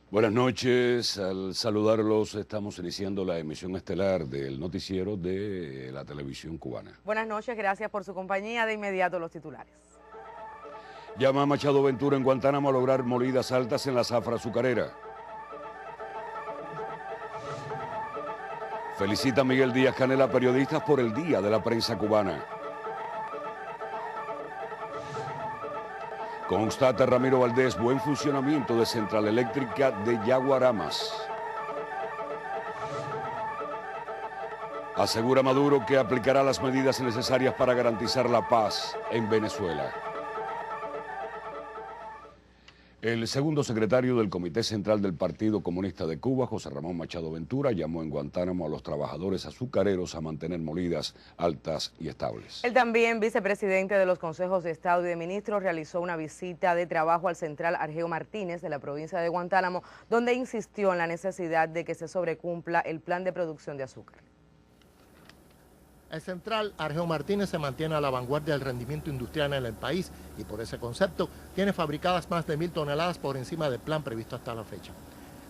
Buenas noches, al saludarlos estamos iniciando la emisión estelar del noticiero de la televisión cubana. Buenas noches, gracias por su compañía. De inmediato los titulares. Llama a Machado Ventura en Guantánamo a lograr molidas altas en la zafra azucarera. Felicita a Miguel Díaz-Canel a periodistas por el Día de la Prensa Cubana. Constata Ramiro Valdés buen funcionamiento de central eléctrica de Yaguaramas. Asegura Maduro que aplicará las medidas necesarias para garantizar la paz en Venezuela. El segundo secretario del Comité Central del Partido Comunista de Cuba, José Ramón Machado Ventura, llamó en Guantánamo a los trabajadores azucareros a mantener molidas altas y estables. El también vicepresidente de los Consejos de Estado y de Ministros realizó una visita de trabajo al central Argeo Martínez de la provincia de Guantánamo, donde insistió en la necesidad de que se sobrecumpla el plan de producción de azúcar. El central Argeo Martínez se mantiene a la vanguardia del rendimiento industrial en el país y por ese concepto tiene fabricadas más de 1000 toneladas por encima del plan previsto hasta la fecha.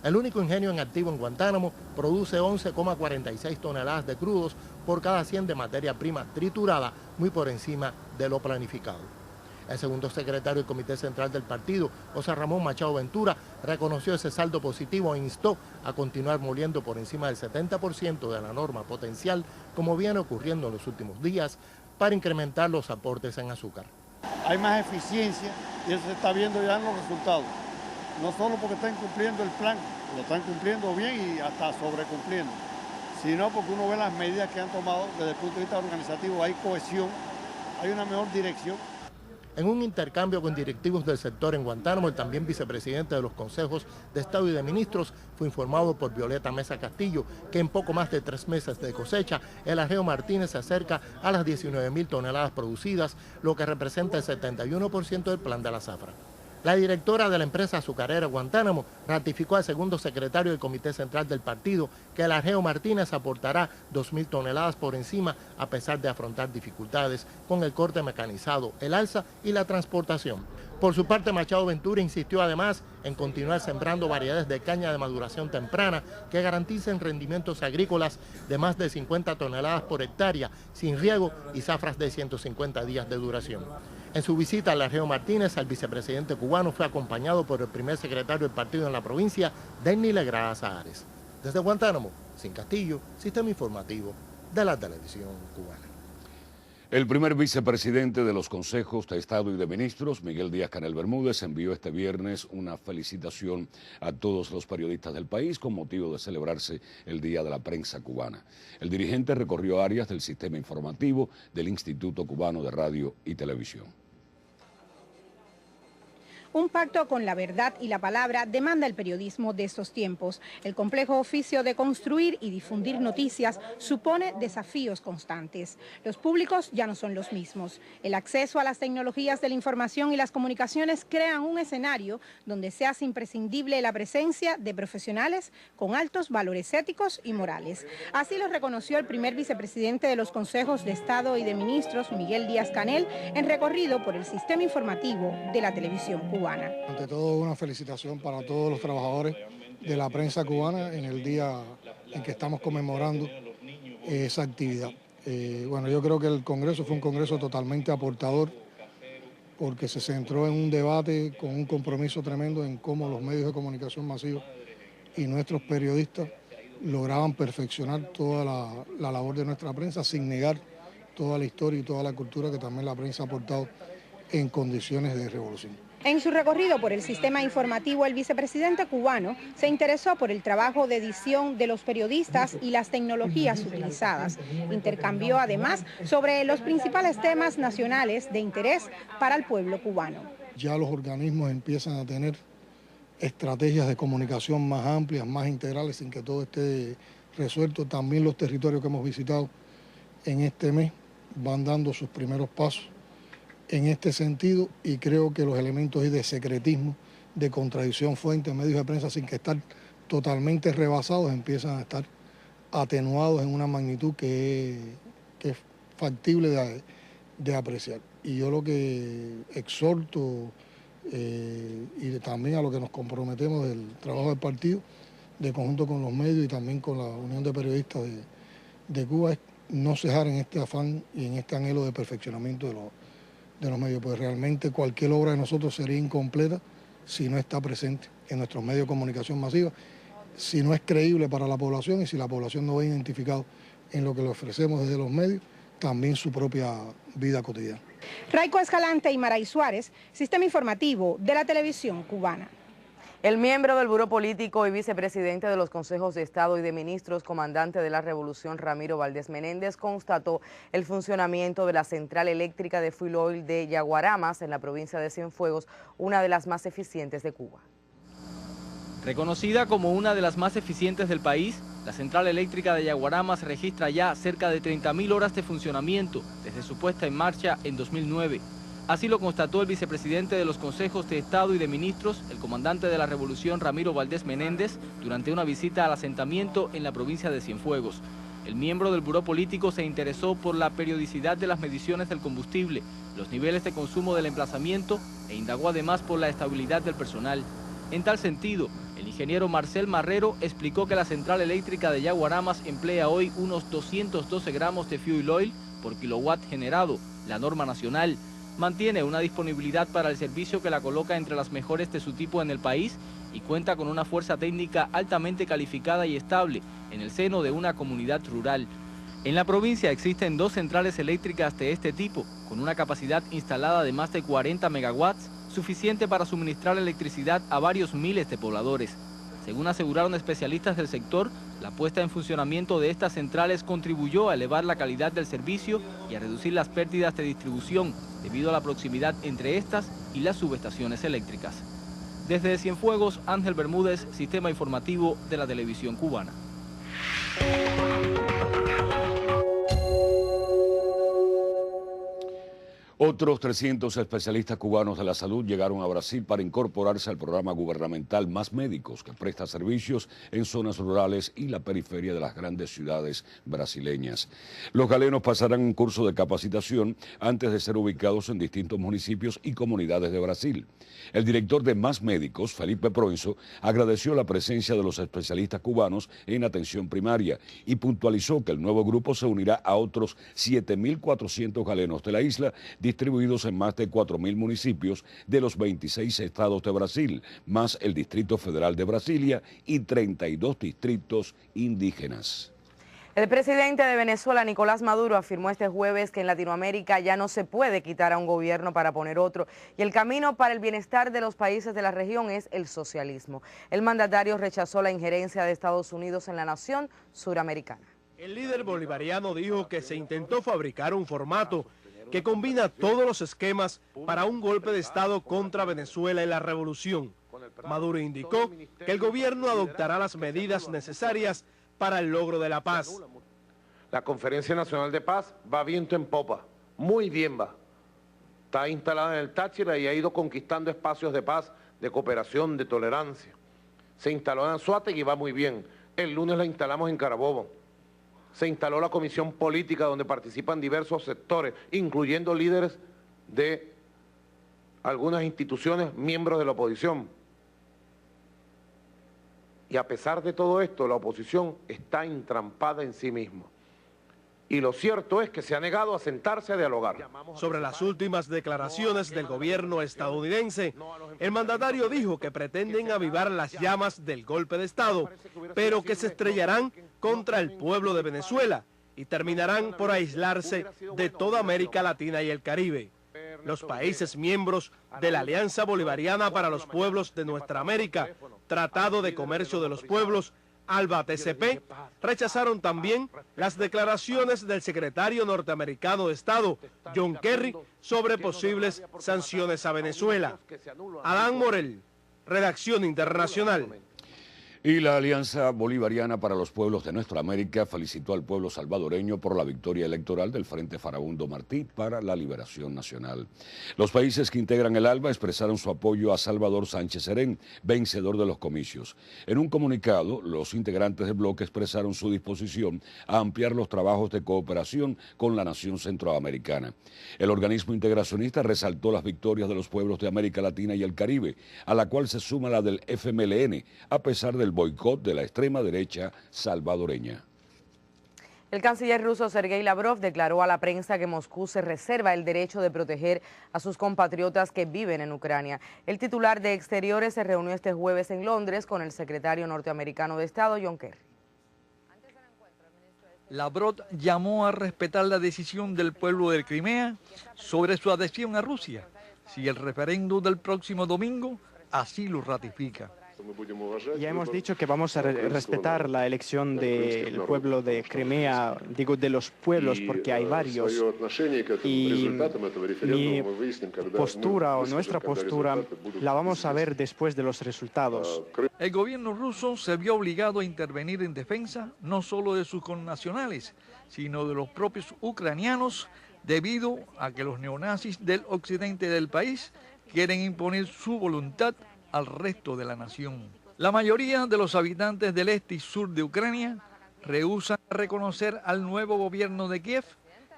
El único ingenio en activo en Guantánamo produce 11,46 toneladas de crudos por cada 100 de materia prima triturada, muy por encima de lo planificado. El segundo secretario del Comité Central del partido, José Ramón Machado Ventura, reconoció ese saldo positivo e instó a continuar moliendo por encima del 70% de la norma potencial, como viene ocurriendo en los últimos días, para incrementar los aportes en azúcar. Hay más eficiencia y eso se está viendo ya en los resultados. No solo porque están cumpliendo el plan, lo están cumpliendo bien y hasta sobrecumpliendo, sino porque uno ve las medidas que han tomado desde el punto de vista organizativo. Hay cohesión, hay una mejor dirección. En un intercambio con directivos del sector en Guantánamo, el también vicepresidente de los consejos de Estado y de Ministros fue informado por Violeta Mesa Castillo que en poco más de 3 meses de cosecha, el Argeo Martínez se acerca a las 19.000 toneladas producidas, lo que representa el 71% del plan de la zafra. La directora de la empresa azucarera Guantánamo ratificó al segundo secretario del Comité Central del partido que el Argeo Martínez aportará 2.000 toneladas por encima a pesar de afrontar dificultades con el corte mecanizado, el alza y la transportación. Por su parte, Machado Ventura insistió además en continuar sembrando variedades de caña de maduración temprana que garanticen rendimientos agrícolas de más de 50 toneladas por hectárea, sin riego y zafras de 150 días de duración. En su visita al Argeo Martínez, el vicepresidente cubano fue acompañado por el primer secretario del partido en la provincia, Denny Legrada Sahares. Desde Guantánamo, Sin Castillo, Sistema Informativo de la Televisión Cubana. El primer vicepresidente de los Consejos de Estado y de Ministros, Miguel Díaz-Canel Bermúdez, envió este viernes una felicitación a todos los periodistas del país con motivo de celebrarse el Día de la Prensa Cubana. El dirigente recorrió áreas del sistema informativo del Instituto Cubano de Radio y Televisión. Un pacto con la verdad y la palabra demanda el periodismo de estos tiempos. El complejo oficio de construir y difundir noticias supone desafíos constantes. Los públicos ya no son los mismos. El acceso a las tecnologías de la información y las comunicaciones crean un escenario donde se hace imprescindible la presencia de profesionales con altos valores éticos y morales. Así lo reconoció el primer vicepresidente de los Consejos de Estado y de Ministros, Miguel Díaz-Canel, en recorrido por el sistema informativo de la televisión cubana. Ante todo, una felicitación para todos los trabajadores de la prensa cubana en el día en que estamos conmemorando esa actividad. Bueno, yo creo que el Congreso fue un Congreso totalmente aportador porque se centró en un debate con un compromiso tremendo en cómo los medios de comunicación masivos y nuestros periodistas lograban perfeccionar toda la labor de nuestra prensa sin negar toda la historia y toda la cultura que también la prensa ha aportado en condiciones de revolución. En su recorrido por el sistema informativo, el vicepresidente cubano se interesó por el trabajo de edición de los periodistas y las tecnologías utilizadas. Intercambió además sobre los principales temas nacionales de interés para el pueblo cubano. Ya los organismos empiezan a tener estrategias de comunicación más amplias, más integrales, sin que todo esté resuelto. También los territorios que hemos visitado en este mes van dando sus primeros pasos en este sentido y creo que los elementos de secretismo, de contradicción fuente en medios de prensa sin que estar totalmente rebasados empiezan a estar atenuados en una magnitud que es factible de apreciar. Y yo lo que exhorto y también a lo que nos comprometemos del trabajo del partido, de conjunto con los medios y también con la Unión de Periodistas de Cuba, es no cejar en este afán y en este anhelo de perfeccionamiento de los medios, pues realmente cualquier obra de nosotros sería incompleta si no está presente en nuestros medios de comunicación masiva, si no es creíble para la población y si la población no ve identificado en lo que le ofrecemos desde los medios, también su propia vida cotidiana. Raico Escalante y Maray Suárez, Sistema Informativo de la Televisión Cubana. El miembro del Buró Político y vicepresidente de los Consejos de Estado y de Ministros, comandante de la Revolución, Ramiro Valdés Menéndez, constató el funcionamiento de la central eléctrica de fuel oil de Yaguaramas en la provincia de Cienfuegos, una de las más eficientes de Cuba. Reconocida como una de las más eficientes del país, la central eléctrica de Yaguaramas registra ya cerca de 30.000 horas de funcionamiento desde su puesta en marcha en 2009. Así lo constató el vicepresidente de los Consejos de Estado y de Ministros, el comandante de la Revolución, Ramiro Valdés Menéndez, durante una visita al asentamiento en la provincia de Cienfuegos. El miembro del Buró Político se interesó por la periodicidad de las mediciones del combustible, los niveles de consumo del emplazamiento e indagó además por la estabilidad del personal. En tal sentido, el ingeniero Marcel Marrero explicó que la central eléctrica de Yaguaramas emplea hoy unos 212 gramos de fuel oil por kilowatt generado, la norma nacional. Mantiene una disponibilidad para el servicio que la coloca entre las mejores de su tipo en el país y cuenta con una fuerza técnica altamente calificada y estable en el seno de una comunidad rural. En la provincia existen 2 centrales eléctricas de este tipo, con una capacidad instalada de más de 40 megawatts, suficiente para suministrar electricidad a varios miles de pobladores. Según aseguraron especialistas del sector, la puesta en funcionamiento de estas centrales contribuyó a elevar la calidad del servicio y a reducir las pérdidas de distribución debido a la proximidad entre estas y las subestaciones eléctricas. Desde Cienfuegos, Ángel Bermúdez, Sistema Informativo de la Televisión Cubana. Otros 300 especialistas cubanos de la salud llegaron a Brasil para incorporarse al programa gubernamental Más Médicos, que presta servicios en zonas rurales y la periferia de las grandes ciudades brasileñas. Los galenos pasarán un curso de capacitación antes de ser ubicados en distintos municipios y comunidades de Brasil. El director de Más Médicos, Felipe Proenzo, agradeció la presencia de los especialistas cubanos en atención primaria y puntualizó que el nuevo grupo se unirá a otros 7.400 galenos de la isla, distribuidos en más de 4.000 municipios de los 26 estados de Brasil, más el Distrito Federal de Brasilia y 32 distritos indígenas. El presidente de Venezuela, Nicolás Maduro, afirmó este jueves que en Latinoamérica ya no se puede quitar a un gobierno para poner otro y el camino para el bienestar de los países de la región es el socialismo. El mandatario rechazó la injerencia de Estados Unidos en la nación suramericana. El líder bolivariano dijo que se intentó fabricar un formato que combina todos los esquemas para un golpe de Estado contra Venezuela y la revolución. Maduro indicó que el gobierno adoptará las medidas necesarias para el logro de la paz. La Conferencia Nacional de Paz va viento en popa, muy bien va. Está instalada en el Táchira y ha ido conquistando espacios de paz, de cooperación, de tolerancia. Se instaló en Anzoátegui y va muy bien. El lunes la instalamos en Carabobo. Se instaló la comisión política donde participan diversos sectores, incluyendo líderes de algunas instituciones, miembros de la oposición. Y a pesar de todo esto, la oposición está entrampada en sí misma. Y lo cierto es que se ha negado a sentarse a dialogar. Sobre las últimas declaraciones del gobierno estadounidense, el mandatario dijo que pretenden avivar las llamas del golpe de Estado, pero que se estrellarán contra el pueblo de Venezuela y terminarán por aislarse de toda América Latina y el Caribe. Los países miembros de la Alianza Bolivariana para los Pueblos de Nuestra América, Tratado de Comercio de los Pueblos, ALBA-TCP, rechazaron también las declaraciones del secretario norteamericano de Estado, John Kerry, sobre posibles sanciones a Venezuela. Adán Morel, Redacción Internacional. Y la Alianza Bolivariana para los Pueblos de Nuestra América felicitó al pueblo salvadoreño por la victoria electoral del Frente Farabundo Martí para la Liberación Nacional. Los países que integran el ALBA expresaron su apoyo a Salvador Sánchez Serén, vencedor de los comicios. En un comunicado, los integrantes del bloque expresaron su disposición a ampliar los trabajos de cooperación con la nación centroamericana. El organismo integracionista resaltó las victorias de los pueblos de América Latina y el Caribe, a la cual se suma la del FMLN, a pesar del boicot de la extrema derecha salvadoreña. El canciller ruso Sergei Lavrov declaró a la prensa que Moscú se reserva el derecho de proteger a sus compatriotas que viven en Ucrania. El titular de Exteriores se reunió este jueves en Londres con el secretario norteamericano de Estado, John Kerry. Lavrov llamó a respetar la decisión del pueblo de Crimea sobre su adhesión a Rusia, si el referéndum del próximo domingo así lo ratifica. Ya hemos dicho que vamos a respetar la elección del pueblo de Crimea, digo de los pueblos porque hay varios, y mi postura o nuestra postura la vamos a ver después de los resultados. El gobierno ruso se vio obligado a intervenir en defensa no solo de sus connacionales, sino de los propios ucranianos, debido a que los neonazis del occidente del país quieren imponer su voluntad al resto de la nación. La mayoría de los habitantes del este y sur de Ucrania rehúsan reconocer al nuevo gobierno de Kiev,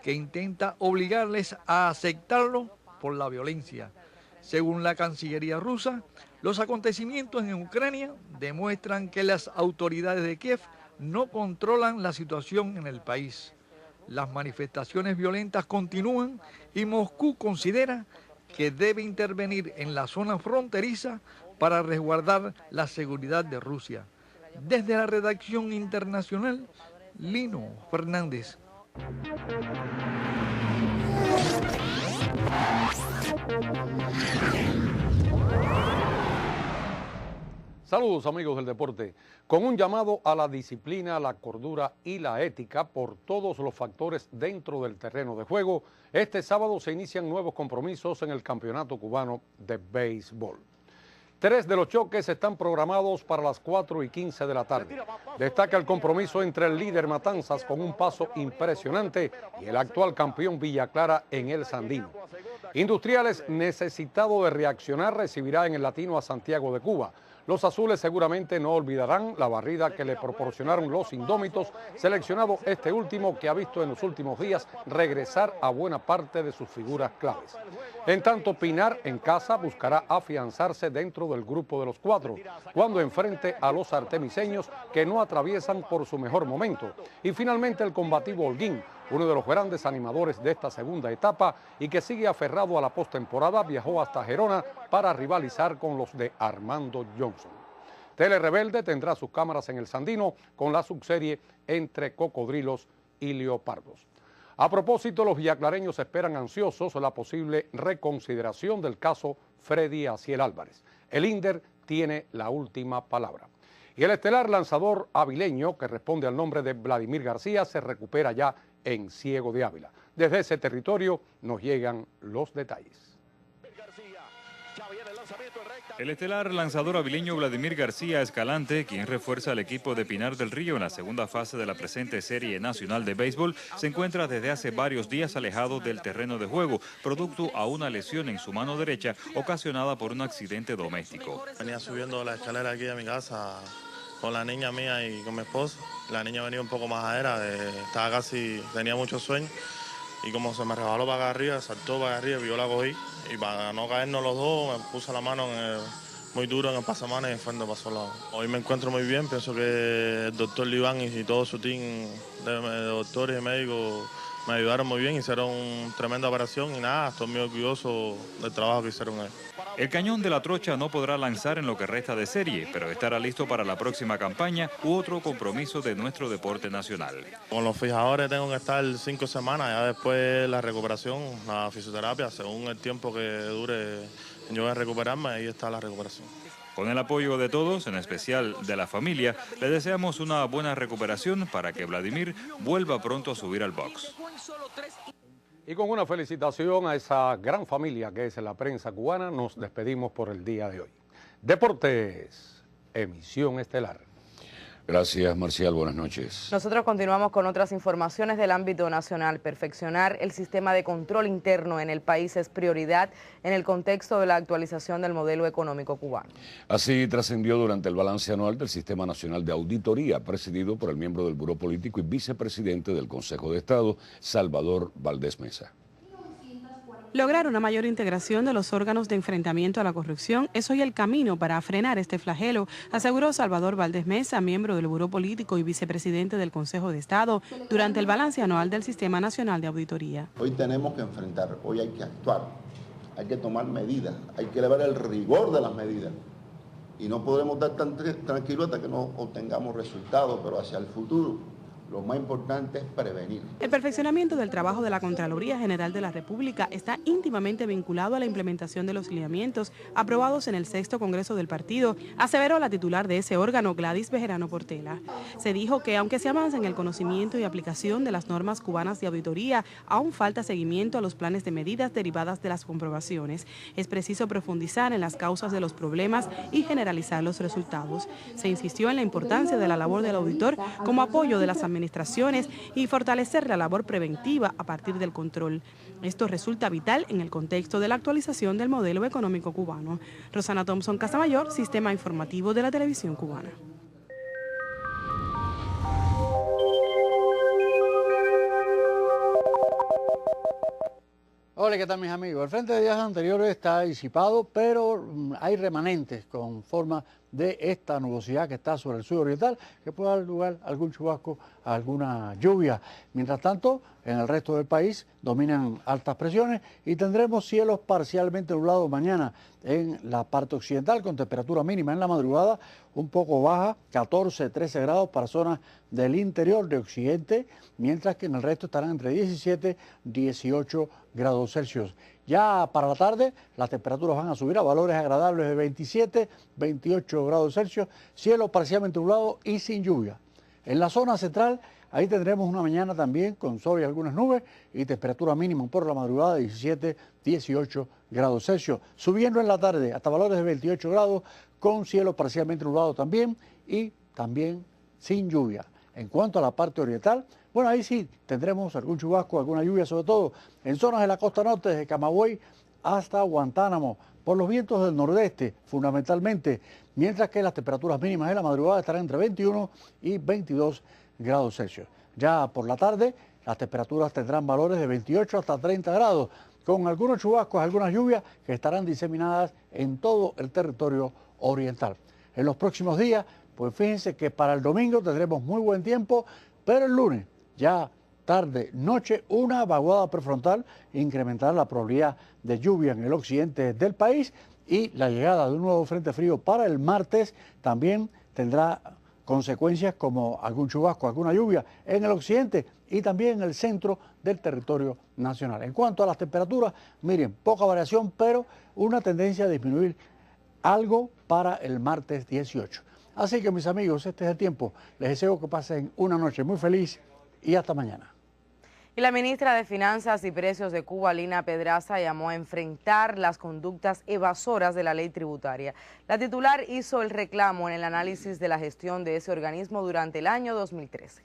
que intenta obligarles a aceptarlo por la violencia. Según la Cancillería rusa, los acontecimientos en Ucrania demuestran que las autoridades de Kiev no controlan la situación en el país. Las manifestaciones violentas continúan y Moscú considera que debe intervenir en la zona fronteriza para resguardar la seguridad de Rusia. Desde la redacción internacional, Lino Fernández. Saludos amigos del deporte. Con un llamado a la disciplina, la cordura y la ética por todos los factores dentro del terreno de juego, este sábado se inician nuevos compromisos en el Campeonato Cubano de Béisbol. 3 de los choques están programados para las 4:15 de la tarde. Destaca el compromiso entre el líder Matanzas con un paso impresionante y el actual campeón Villa Clara en el Sandino. Industriales, necesitado de reaccionar, recibirá en el Latino a Santiago de Cuba. Los azules seguramente no olvidarán la barrida que le proporcionaron los indómitos, seleccionado este último que ha visto en los últimos días regresar a buena parte de sus figuras claves. En tanto, Pinar en casa buscará afianzarse dentro del grupo de los 4, cuando enfrente a los artemiseños que no atraviesan por su mejor momento. Y finalmente el combativo Holguín, uno de los grandes animadores de esta segunda etapa y que sigue aferrado a la postemporada, viajó hasta Gerona para rivalizar con los de Armando Johnson. Tele Rebelde tendrá sus cámaras en el Sandino con la subserie Entre Cocodrilos y Leopardos. A propósito, los villaclareños esperan ansiosos la posible reconsideración del caso Freddy Aciel Álvarez. El INDER tiene la última palabra. Y el estelar lanzador avileño, que responde al nombre de Vladimir García, se recupera ya en Ciego de Ávila. Desde ese territorio nos llegan los detalles. El estelar lanzador avileño Vladimir García Escalante, quien refuerza al equipo de Pinar del Río en la segunda fase de la presente Serie Nacional de Béisbol, se encuentra desde hace varios días alejado del terreno de juego, producto a una lesión en su mano derecha ocasionada por un accidente doméstico. Venía subiendo la escalera aquí a mi casa con la niña mía y con mi esposo. La niña venía un poco majadera, tenía mucho sueño. Y como se me resbaló para acá arriba, saltó para acá arriba y yo la cogí. Y para no caernos los dos, me puse la mano muy duro en el pasamanos y fue donde pasó la... Hoy me encuentro muy bien, pienso que el doctor Liván y todo su team de doctores y médicos me ayudaron muy bien, hicieron una tremenda operación y nada, estoy muy orgulloso del trabajo que hicieron ellos. El cañón de la trocha no podrá lanzar en lo que resta de serie, pero estará listo para la próxima campaña u otro compromiso de nuestro deporte nacional. Con los fijadores tengo que estar 5 semanas, ya después la recuperación, la fisioterapia, según el tiempo que dure yo voy a recuperarme, ahí está la recuperación. Con el apoyo de todos, en especial de la familia, le deseamos una buena recuperación para que Vladimir vuelva pronto a subir al box. Y con una felicitación a esa gran familia que es la prensa cubana, nos despedimos por el día de hoy. Deportes, emisión estelar. Gracias, Marcial. Buenas noches. Nosotros continuamos con otras informaciones del ámbito nacional. Perfeccionar el sistema de control interno en el país es prioridad en el contexto de la actualización del modelo económico cubano. Así trascendió durante el balance anual del Sistema Nacional de Auditoría, presidido por el miembro del Buró Político y vicepresidente del Consejo de Estado, Salvador Valdés Mesa. Lograr una mayor integración de los órganos de enfrentamiento a la corrupción es hoy el camino para frenar este flagelo, aseguró Salvador Valdés Mesa, miembro del Buró Político y vicepresidente del Consejo de Estado, durante el balance anual del Sistema Nacional de Auditoría. Hoy tenemos que enfrentar, hoy hay que actuar, hay que tomar medidas, hay que elevar el rigor de las medidas y no podremos dar tan tranquilos hasta que no obtengamos resultados, pero hacia el futuro lo más importante es prevenir. El perfeccionamiento del trabajo de la Contraloría General de la República está íntimamente vinculado a la implementación de los lineamientos aprobados en el 6º Congreso del Partido, aseveró la titular de ese órgano, Gladys Bejarano Portela. Se dijo que aunque se avanza en el conocimiento y aplicación de las normas cubanas de auditoría, aún falta seguimiento a los planes de medidas derivadas de las comprobaciones. Es preciso profundizar en las causas de los problemas y generalizar los resultados. Se insistió en la importancia de la labor del auditor como apoyo de las administraciones y fortalecer la labor preventiva a partir del control. Esto resulta vital en el contexto de la actualización del modelo económico cubano. Rosana Thompson Casamayor, Sistema Informativo de la Televisión Cubana. Hola, ¿qué tal mis amigos? El frente de días anteriores está disipado, pero hay remanentes con forma de esta nubosidad que está sobre el sudoriental, que puede dar lugar a algún chubasco, a alguna lluvia. Mientras tanto, en el resto del país dominan altas presiones y tendremos cielos parcialmente nublados mañana en la parte occidental, con temperatura mínima en la madrugada un poco baja, 14-13 grados para zonas del interior de occidente, mientras que en el resto estarán entre 17 y 18 grados Celsius. Ya para la tarde las temperaturas van a subir a valores agradables de 27, 28 grados Celsius, cielo parcialmente nublado y sin lluvia. En la zona central, ahí tendremos una mañana también con sol y algunas nubes y temperatura mínima por la madrugada de 17, 18 grados Celsius. Subiendo en la tarde hasta valores de 28 grados con cielo parcialmente nublado también y también sin lluvia. En cuanto a la parte oriental, bueno, ahí sí tendremos algún chubasco, alguna lluvia, sobre todo en zonas de la costa norte, desde Camagüey hasta Guantánamo, por los vientos del nordeste, fundamentalmente, mientras que las temperaturas mínimas de la madrugada estarán entre 21 y 22 grados Celsius. Ya por la tarde, las temperaturas tendrán valores de 28 hasta 30 grados, con algunos chubascos, algunas lluvias que estarán diseminadas en todo el territorio oriental. En los próximos días, pues fíjense que para el domingo tendremos muy buen tiempo, pero el lunes, ya tarde, noche, una vaguada prefrontal incrementará la probabilidad de lluvia en el occidente del país y la llegada de un nuevo frente frío para el martes también tendrá consecuencias como algún chubasco, alguna lluvia en el occidente y también en el centro del territorio nacional. En cuanto a las temperaturas, miren, poca variación, pero una tendencia a disminuir algo para el martes 18. Así que mis amigos, este es el tiempo. Les deseo que pasen una noche muy feliz y hasta mañana. Y la ministra de Finanzas y Precios de Cuba, Lina Pedraza, llamó a enfrentar las conductas evasoras de la ley tributaria. La titular hizo el reclamo en el análisis de la gestión de ese organismo durante el año 2013.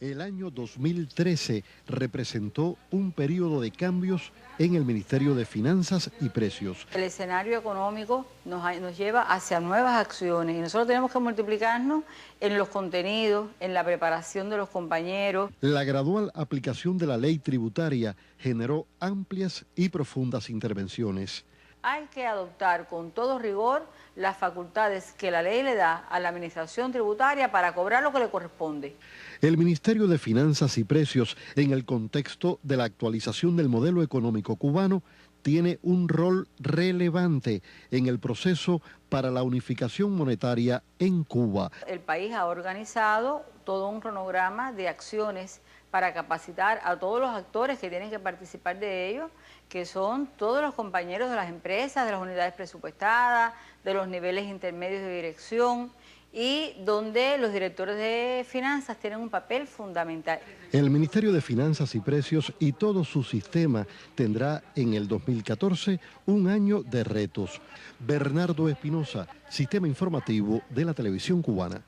El año 2013 representó un periodo de cambios en el Ministerio de Finanzas y Precios. El escenario económico nos lleva hacia nuevas acciones y nosotros tenemos que multiplicarnos en los contenidos, en la preparación de los compañeros. La gradual aplicación de la ley tributaria generó amplias y profundas intervenciones. Hay que adoptar con todo rigor las facultades que la ley le da a la administración tributaria para cobrar lo que le corresponde. El Ministerio de Finanzas y Precios, en el contexto de la actualización del modelo económico cubano, tiene un rol relevante en el proceso para la unificación monetaria en Cuba. El país ha organizado todo un cronograma de acciones para capacitar a todos los actores que tienen que participar de ello, que son todos los compañeros de las empresas, de las unidades presupuestadas, de los niveles intermedios de dirección, y donde los directores de finanzas tienen un papel fundamental. El Ministerio de Finanzas y Precios y todo su sistema tendrá en el 2014 un año de retos. Bernardo Espinosa, Sistema Informativo de la Televisión Cubana.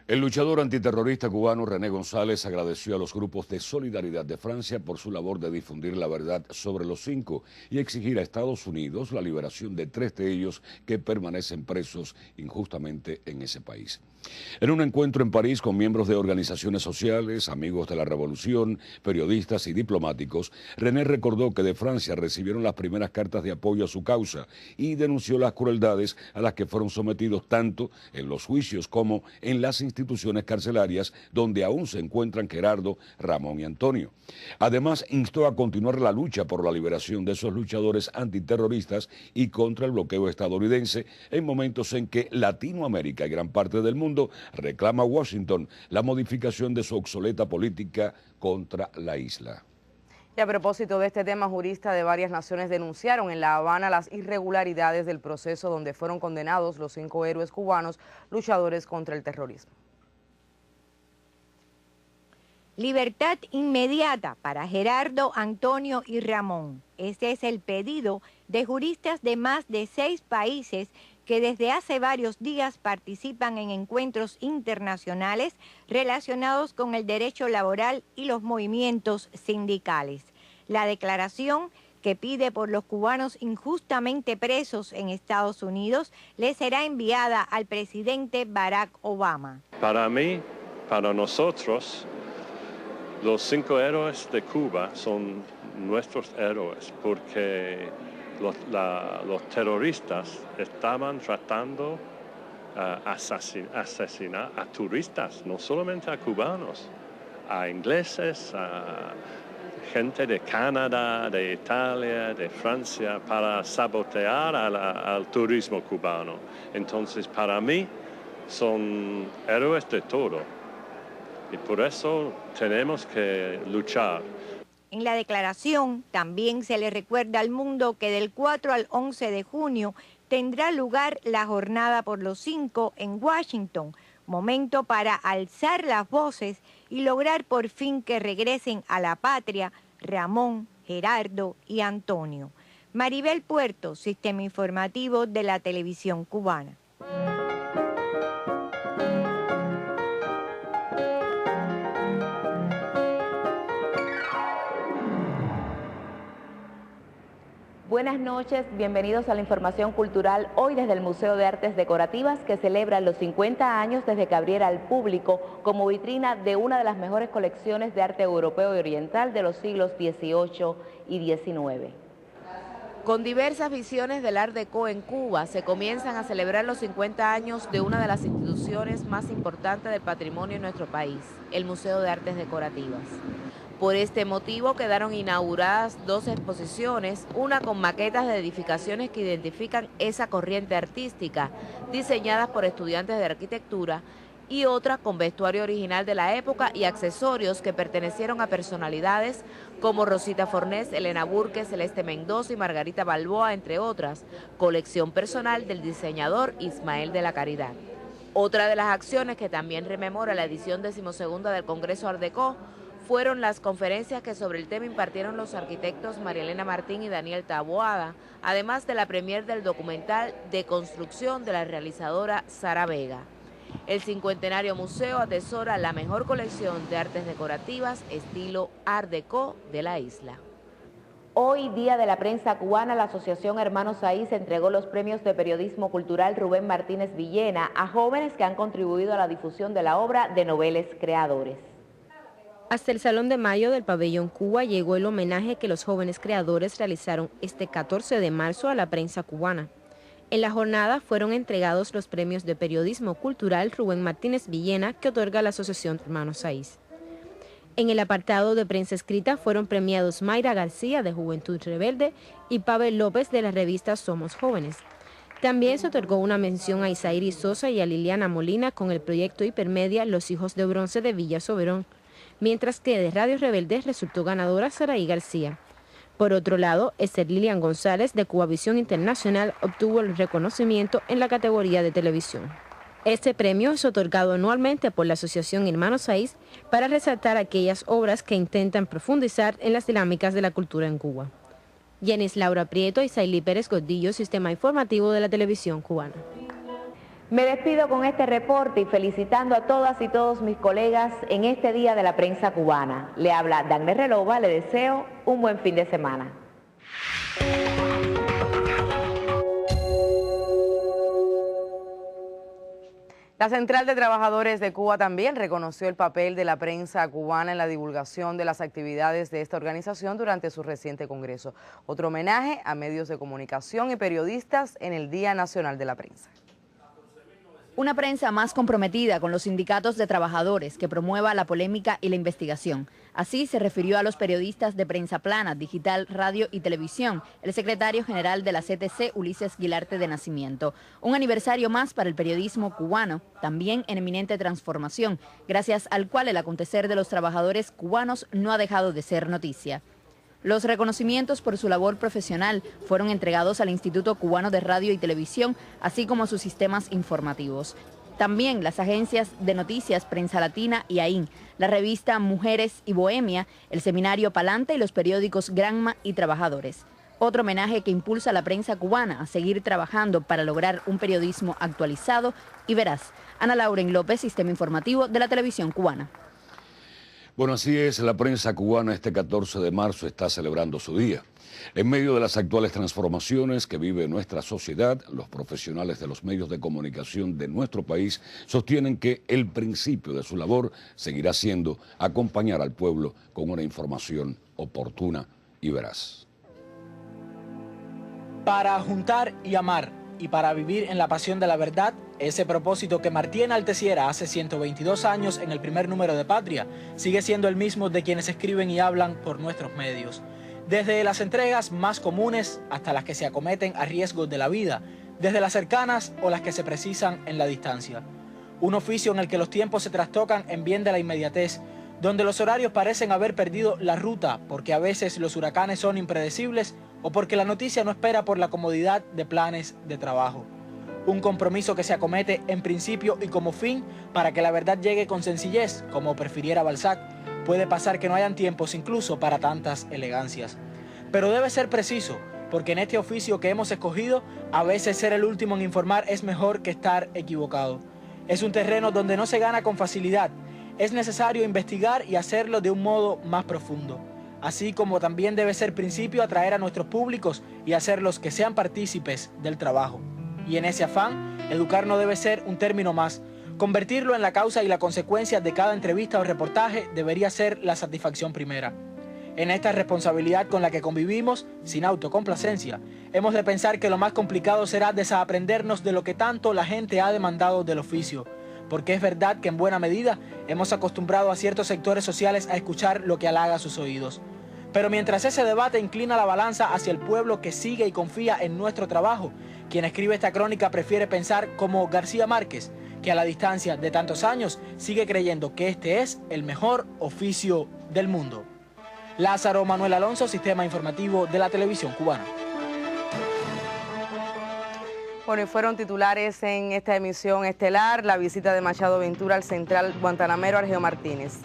El luchador antiterrorista cubano René González agradeció a los grupos de solidaridad de Francia por su labor de difundir la verdad sobre los 5 y exigir a Estados Unidos la liberación de 3 de ellos que permanecen presos injustamente en ese país. En un encuentro en París con miembros de organizaciones sociales, amigos de la revolución, periodistas y diplomáticos, René recordó que de Francia recibieron las primeras cartas de apoyo a su causa y denunció las crueldades a las que fueron sometidos tanto en los juicios como en las instituciones carcelarias donde aún se encuentran Gerardo, Ramón y Antonio. Además, instó a continuar la lucha por la liberación de esos luchadores antiterroristas y contra el bloqueo estadounidense en momentos en que Latinoamérica y gran parte del mundo reclama a Washington la modificación de su obsoleta política contra la isla. Y a propósito de este tema, juristas de varias naciones denunciaron en La Habana las irregularidades del proceso donde fueron condenados los 5 héroes cubanos luchadores contra el terrorismo. Libertad inmediata para Gerardo, Antonio y Ramón. Este es el pedido de juristas de más de 6 países que desde hace varios días participan en encuentros internacionales relacionados con el derecho laboral y los movimientos sindicales. La declaración que pide por los cubanos injustamente presos en Estados Unidos le será enviada al presidente Barack Obama. Para mí, para nosotros, los 5 héroes de Cuba son nuestros héroes porque los terroristas estaban tratando asesinar a turistas, no solamente a cubanos, a ingleses, a gente de Canadá, de Italia, de Francia, para sabotear al turismo cubano. Entonces, para mí, son héroes de todo. Y por eso tenemos que luchar. En la declaración también se le recuerda al mundo que del 4 al 11 de junio tendrá lugar la Jornada por los 5 en Washington, momento para alzar las voces y lograr por fin que regresen a la patria Ramón, Gerardo y Antonio. Maribel Puerto, Sistema Informativo de la Televisión Cubana. Buenas noches, bienvenidos a la información cultural hoy desde el Museo de Artes Decorativas que celebra los 50 años desde que abriera al público como vitrina de una de las mejores colecciones de arte europeo y oriental de los siglos XVIII y XIX. Con diversas visiones del Art Deco en Cuba, se comienzan a celebrar los 50 años de una de las instituciones más importantes del patrimonio en nuestro país, el Museo de Artes Decorativas. Por este motivo quedaron inauguradas 2 exposiciones, una con maquetas de edificaciones que identifican esa corriente artística, diseñadas por estudiantes de arquitectura, y otra con vestuario original de la época y accesorios que pertenecieron a personalidades como Rosita Fornés, Elena Burke, Celeste Mendoza y Margarita Balboa, entre otras, colección personal del diseñador Ismael de la Caridad. Otra de las acciones que también rememora la edición 12ª del Congreso Art Deco fueron las conferencias que sobre el tema impartieron los arquitectos María Elena Martín y Daniel Taboada, además de la premier del documental De Construcción de la realizadora Sara Vega. El 50º museo atesora la mejor colección de artes decorativas estilo Art Deco de la isla. Hoy, Día de la Prensa Cubana, la Asociación Hermanos Saiz entregó los premios de periodismo cultural Rubén Martínez Villena a jóvenes que han contribuido a la difusión de la obra de noveles creadores. Hasta el Salón de Mayo del Pabellón Cuba llegó el homenaje que los jóvenes creadores realizaron este 14 de marzo a la prensa cubana. En la jornada fueron entregados los premios de periodismo cultural Rubén Martínez Villena que otorga la Asociación Hermanos Saiz. En el apartado de prensa escrita fueron premiados Mayra García de Juventud Rebelde y Pavel López de la revista Somos Jóvenes. También se otorgó una mención a Isairi Sosa y a Liliana Molina con el proyecto Hipermedia Los Hijos de Bronce de Villa Soberón, mientras que de Radio Rebelde resultó ganadora Saraí García. Por otro lado, Esther Lilian González de Cubavisión Internacional obtuvo el reconocimiento en la categoría de televisión. Este premio es otorgado anualmente por la Asociación Hermanos Saiz para resaltar aquellas obras que intentan profundizar en las dinámicas de la cultura en Cuba. Yenis Laura Prieto y Sailí Pérez Gordillo, Sistema Informativo de la Televisión Cubana. Me despido con este reporte y felicitando a todas y todos mis colegas en este Día de la Prensa Cubana. Le habla Dagner Relova, le deseo un buen fin de semana. La Central de Trabajadores de Cuba también reconoció el papel de la prensa cubana en la divulgación de las actividades de esta organización durante su reciente congreso. Otro homenaje a medios de comunicación y periodistas en el Día Nacional de la Prensa. Una prensa más comprometida con los sindicatos de trabajadores que promueva la polémica y la investigación. Así se refirió a los periodistas de prensa plana, digital, radio y televisión, el secretario general de la CTC, Ulises Guilarte de Nacimiento. Un aniversario más para el periodismo cubano, también en eminente transformación, gracias al cual el acontecer de los trabajadores cubanos no ha dejado de ser noticia. Los reconocimientos por su labor profesional fueron entregados al Instituto Cubano de Radio y Televisión, así como a sus sistemas informativos. También las agencias de noticias Prensa Latina y AIN, la revista Mujeres y Bohemia, el seminario Palante y los periódicos Granma y Trabajadores. Otro homenaje que impulsa a la prensa cubana a seguir trabajando para lograr un periodismo actualizado y veraz. Ana Lauren López, Sistema Informativo de la Televisión Cubana. Bueno, así es, la prensa cubana este 14 de marzo está celebrando su día. En medio de las actuales transformaciones que vive nuestra sociedad, los profesionales de los medios de comunicación de nuestro país sostienen que el principio de su labor seguirá siendo acompañar al pueblo con una información oportuna y veraz. Para juntar y amar y para vivir en la pasión de la verdad, ese propósito que Martí enalteciera hace 122 años en el primer número de Patria, sigue siendo el mismo de quienes escriben y hablan por nuestros medios. Desde las entregas más comunes hasta las que se acometen a riesgos de la vida, desde las cercanas o las que se precisan en la distancia. Un oficio en el que los tiempos se trastocan en bien de la inmediatez, donde los horarios parecen haber perdido la ruta porque a veces los huracanes son impredecibles o porque la noticia no espera por la comodidad de planes de trabajo. Un compromiso que se acomete en principio y como fin para que la verdad llegue con sencillez, como prefiriera Balzac. Puede pasar que no hayan tiempos incluso para tantas elegancias. Pero debe ser preciso, porque en este oficio que hemos escogido, a veces ser el último en informar es mejor que estar equivocado. Es un terreno donde no se gana con facilidad. Es necesario investigar y hacerlo de un modo más profundo. Así como también debe ser principio atraer a nuestros públicos y hacerlos que sean partícipes del trabajo. Y en ese afán, educar no debe ser un término más. Convertirlo en la causa y la consecuencia de cada entrevista o reportaje debería ser la satisfacción primera. En esta responsabilidad con la que convivimos, sin autocomplacencia, hemos de pensar que lo más complicado será desaprendernos de lo que tanto la gente ha demandado del oficio. Porque es verdad que en buena medida hemos acostumbrado a ciertos sectores sociales a escuchar lo que halaga sus oídos. Pero mientras ese debate inclina la balanza hacia el pueblo que sigue y confía en nuestro trabajo, quien escribe esta crónica prefiere pensar como García Márquez, que a la distancia de tantos años sigue creyendo que este es el mejor oficio del mundo. Lázaro Manuel Alonso, Sistema Informativo de la Televisión Cubana. Bueno, y fueron titulares en esta emisión estelar la visita de Machado Ventura al central guantanamero Argeo Martínez.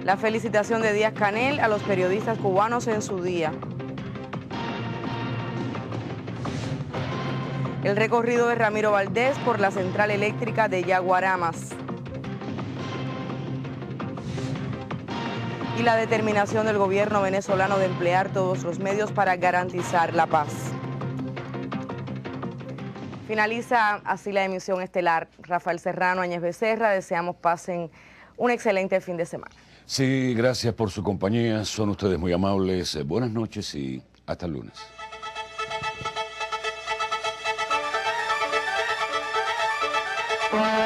La felicitación de Díaz-Canel a los periodistas cubanos en su día. El recorrido de Ramiro Valdés por la central eléctrica de Yaguaramas. Y la determinación del gobierno venezolano de emplear todos los medios para garantizar la paz. Finaliza así la emisión estelar. Rafael Serrano, Áñez Becerra, deseamos pasen un excelente fin de semana. Sí, gracias por su compañía, son ustedes muy amables. Buenas noches y hasta el lunes. Wow.